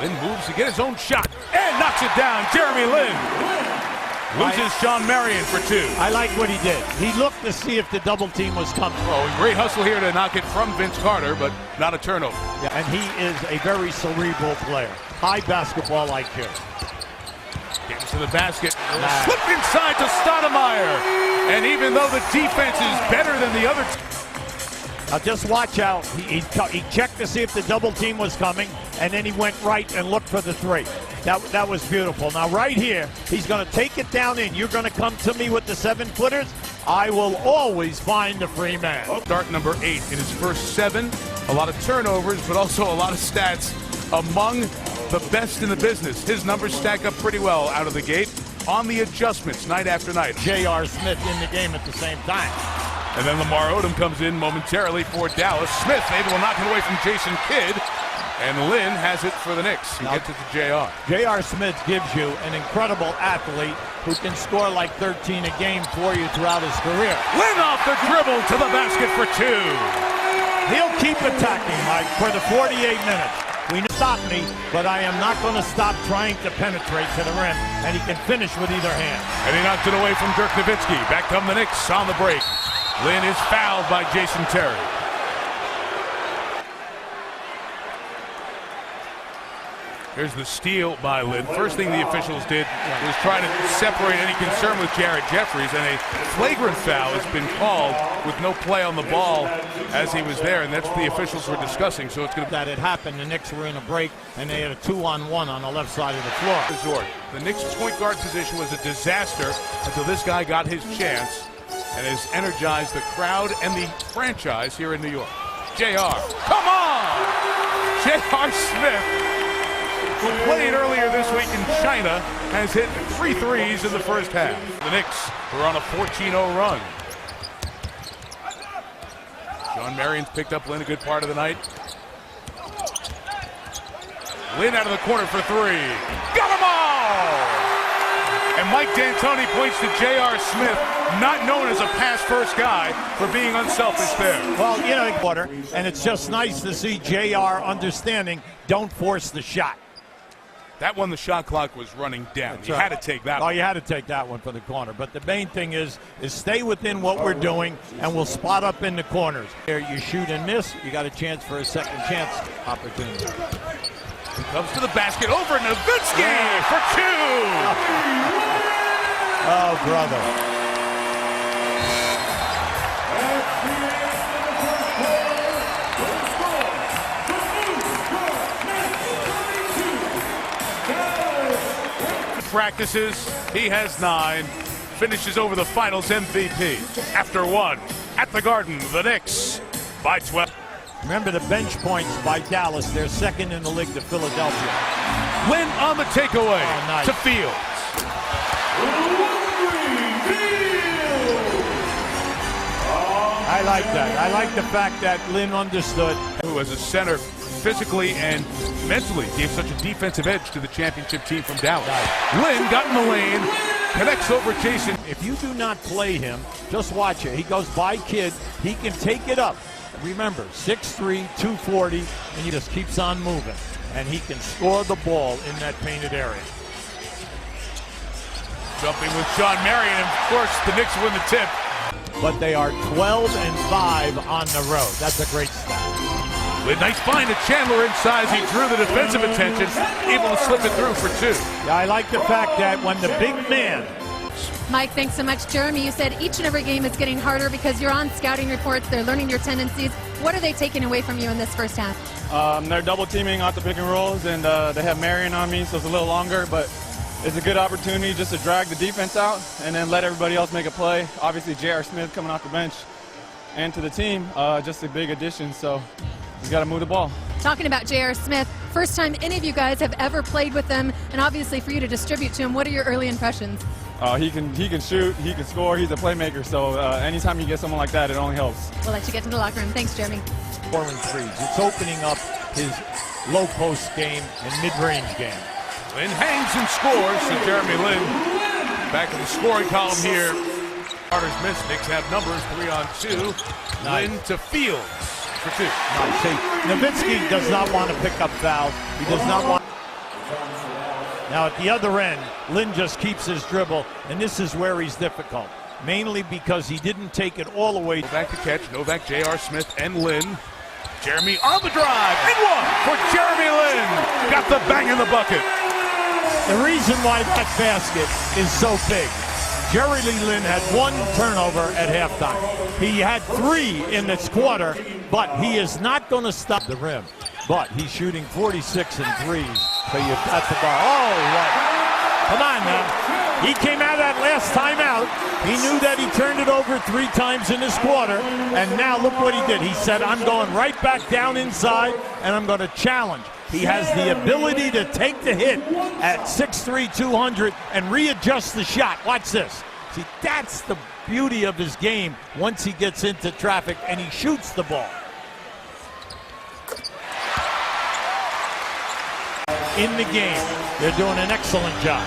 Lin moves to get his own shot and knocks it down. Jeremy Lin loses Sean Marion for two. I like what he did. He looked to see if the double team was coming. Oh, great hustle here to knock it from Vince Carter, but not a turnover. Yeah, and he is a very cerebral player. High basketball IQ. Gets to the basket. Slip inside to Stoudemire. And even though the defense is better than the other now just watch out. He checked to see if the double team was coming, and then he went right and looked for the three. That was beautiful. Now right here, he's going to take it down in. You're going to come to me with the 7-footers. I will always find the free man. Start number 8 in his first 7. A lot of turnovers, but also a lot of stats among the best in the business. His numbers stack up pretty well out of the gate on the adjustments night after night. J.R. Smith in the game at the same time. And then Lamar Odom comes in momentarily for Dallas. Smith able to knock it away from Jason Kidd. And Lin has it for the Knicks. He gets it to J.R. J.R. Smith gives you an incredible athlete who can score like 13 a game for you throughout his career. Lin off the dribble to the basket for 2. He'll keep attacking, Mike, for the 48 minutes. We stop me, but I am not going to stop trying to penetrate to the rim, and he can finish with either hand. And he knocked it away from Dirk Nowitzki. Back come the Knicks on the break. Lin is fouled by Jason Terry. Here's the steal by Lin. First thing the officials did was try to separate any concern with Jared Jeffries, and a flagrant foul has been called with no play on the ball as he was there, and that's what the officials were discussing. So it's going to that it happened. The Knicks were in a break, and they had a 2-on-1 on the left side of the floor. The Knicks' point guard position was a disaster until this guy got his chance and has energized the crowd and the franchise here in New York. J.R. Come on! J.R. Smith, who played earlier this week in China, has hit 3 threes in the first half. The Knicks are on a 14-0 run. Sean Marion's picked up Lin a good part of the night. Lin out of the corner for 3. Got them all! And Mike D'Antoni points to J.R. Smith, not known as a pass-first guy, for being unselfish there. Well, you know, quarter, and it's just nice to see J.R. understanding, don't force the shot. That one, the shot clock was running down. You had to take that one. Oh, you had to take that one for the corner. But the main thing is stay within what we're doing, and we'll spot up in the corners. There, you shoot and miss, you got a chance for a second chance opportunity. He comes to the basket over Nowitzki for 2. Oh, brother. Practices, he has 9, finishes over the finals MVP. After 1, at the Garden, the Knicks by 12. Remember the bench points by Dallas, they're second in the league to Philadelphia. Lin on the takeaway to Fields. I like that. I like the fact that Lin understood. Who as a center physically and mentally gave such a defensive edge to the championship team from Dallas. Lin got in the lane, connects over Jason. If you do not play him, just watch it. He goes by Kidd. He can take it up. Remember, 6'3", 240, and he just keeps on moving. And he can score the ball in that painted area. Jumping with Sean Marion, and of course the Knicks win the tip. But they are 12-5 on the road. That's a great stat. With nice find to Chandler inside as he drew the defensive attention, able to slip it through for 2. Yeah, I like the fact that when the big man... Mike, thanks so much. Jeremy, you said each and every game is getting harder because you're on scouting reports. They're learning your tendencies. What are they taking away from you in this first half? They're double teaming off the pick and rolls, and they have Marion on me, so it's a little longer, but it's a good opportunity just to drag the defense out and then let everybody else make a play. Obviously, J.R. Smith coming off the bench and to the team, just a big addition, so he's got to move the ball. Talking about J.R. Smith, first time any of you guys have ever played with him, and obviously for you to distribute to him, what are your early impressions? He can shoot, he can score, he's a playmaker, so anytime you get someone like that, it only helps. We'll let you get to the locker room. Thanks, Jeremy. Scoring threes. It's opening up his low post game and mid-range game. Lin hangs and scores, so Jeremy Lin back in the scoring column here. Carter's missed. Knicks have numbers, 3-on-2. Nice. Lin to Fields for 2. Nice. See, Nowitzki does not want to pick up fouls. He does not want. Now at the other end, Lin just keeps his dribble, and this is where he's difficult. Mainly because he didn't take it all the way. Back to catch, Novak, J.R. Smith, and Lin. Jeremy on the drive, and one for Jeremy Lin. Got the bang in the bucket. The reason why that basket is so big, Jeremy Lin had 1 turnover at halftime. He had 3 in this quarter, but he is not going to stop the rim. But he's shooting 46 and threes, so you've got the ball. Oh, right. Come on now. He came out of that last timeout. He knew that he turned it over 3 times in this quarter, and now look what he did. He said, I'm going right back down inside, and I'm going to challenge. He has the ability to take the hit at 6'3", 200, and readjust the shot. Watch this. See, that's the beauty of his game once he gets into traffic, and he shoots the ball. In the game, they're doing an excellent job.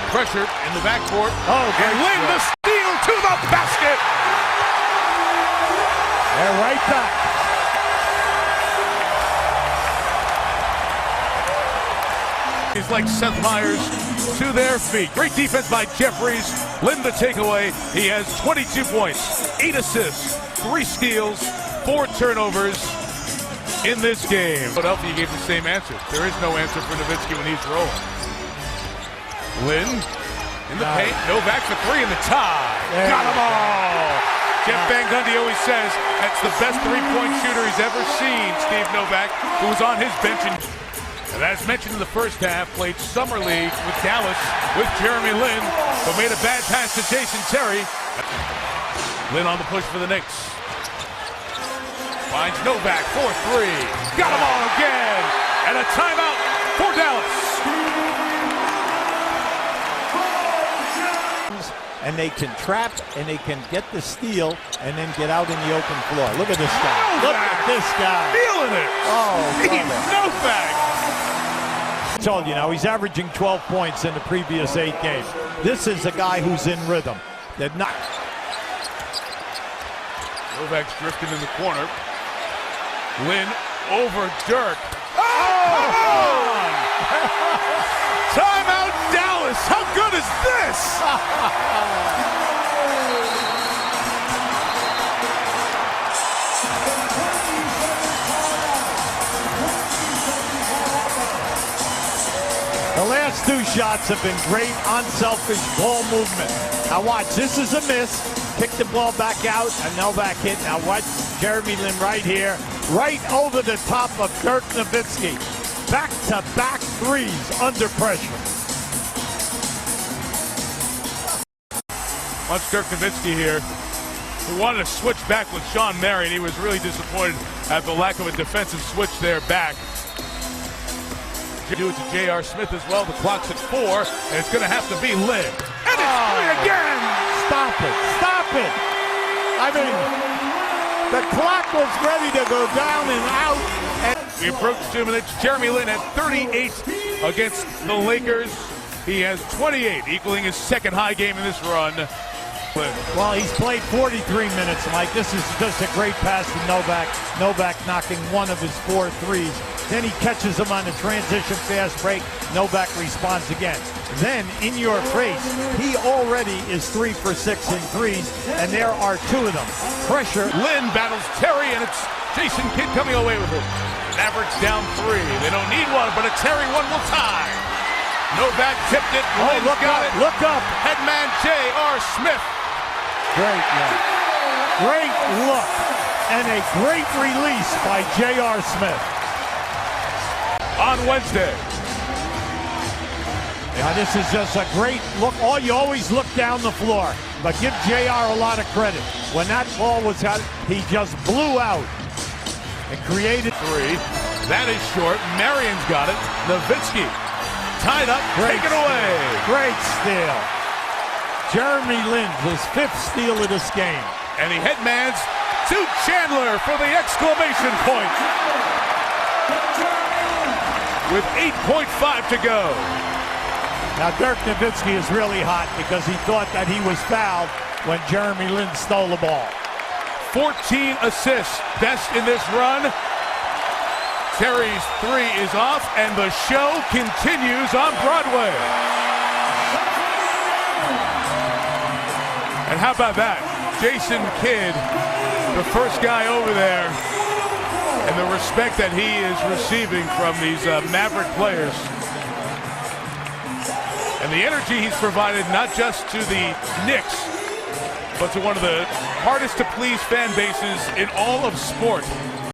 Pressure in the backcourt. Oh, and Lin the steal to the basket. They're right back. He's like Seth Meyers to their feet. Great defense by Jeffries. Lin the takeaway. He has 22 points, 8 assists, 3 steals, 4 turnovers in this game. Philadelphia gave the same answer. There is no answer for Nowitzki when he's rolling. Lin in the paint. Novak for 3 in the tie. Got them all. Jeff Van Gundy always says that's the best three-point shooter he's ever seen, Steve Novak, who was on his bench. And as mentioned in the first half, played Summer League with Dallas with Jeremy Lin, but made a bad pass to Jason Terry. Lin on the push for the Knicks. Finds Novak for 3. Got them all again. And a timeout for Dallas. And they can trap, and they can get the steal, and then get out in the open floor. Look at this guy. Look at this guy. Feeling it. Oh, Novak. I told you now, he's averaging 12 points in the previous 8 games. This is a guy who's in rhythm. They're not. Novak's drifting in the corner. Lin over Dirk. Oh! Timeout Dallas. How good is this? The last 2 shots have been great, unselfish ball movement. Now watch, this is a miss. Kick the ball back out, and Novak hit. Now watch Jeremy Lin right here, right over the top of Dirk Nowitzki. Back-to-back threes under pressure. Watch Dirk Nowitzki here, who wanted to switch back with Sean Marion. He was really disappointed at the lack of a defensive switch there back. Do it to J.R. Smith as well. The clock's at 4, and it's going to have to be Lin. And it's 3 again! Stop it. Stop it. I mean, the clock was ready to go down and out. And we approach 2 minutes. Jeremy Lin at 38 against the Lakers. He has 28, equaling his 2nd high game in this run. Well, he's played 43 minutes, Mike. This is just a great pass to Novak. Novak knocking 1 of his 4 threes. Then he catches him on the transition fast break. Novak responds again. Then, in your face, he already is 3 for 6 in threes, and there are 2 of them. Pressure. Lin battles Terry, and it's Jason Kidd coming away with it. Mavericks down 3. They don't need one, but a Terry one will tie. Novak tipped it. Oh, Lin's got it. Look up. Headman J.R. Smith. Great look. Great look. And a great release by J.R. Smith. On Wednesday. Now this is just a great look. You always look down the floor, but give JR a lot of credit. When that ball was out, he just blew out and created 3. That is short. Marion's got it. Nowitzki tied up. Great Take it away. Great steal. Jeremy Lin, his 5th steal of this game. And he headmans to Chandler for the exclamation point. With 8.5 to go. Now Dirk Nowitzki is really hot because he thought that he was fouled when Jeremy Lin stole the ball. 14 assists, best in this run. Terry's three is off, and the show continues on Broadway. And how about that? Jason Kidd, the first guy over there, and the respect that he is receiving from these Maverick players. And the energy he's provided not just to the Knicks, but to one of the hardest to please fan bases in all of sport.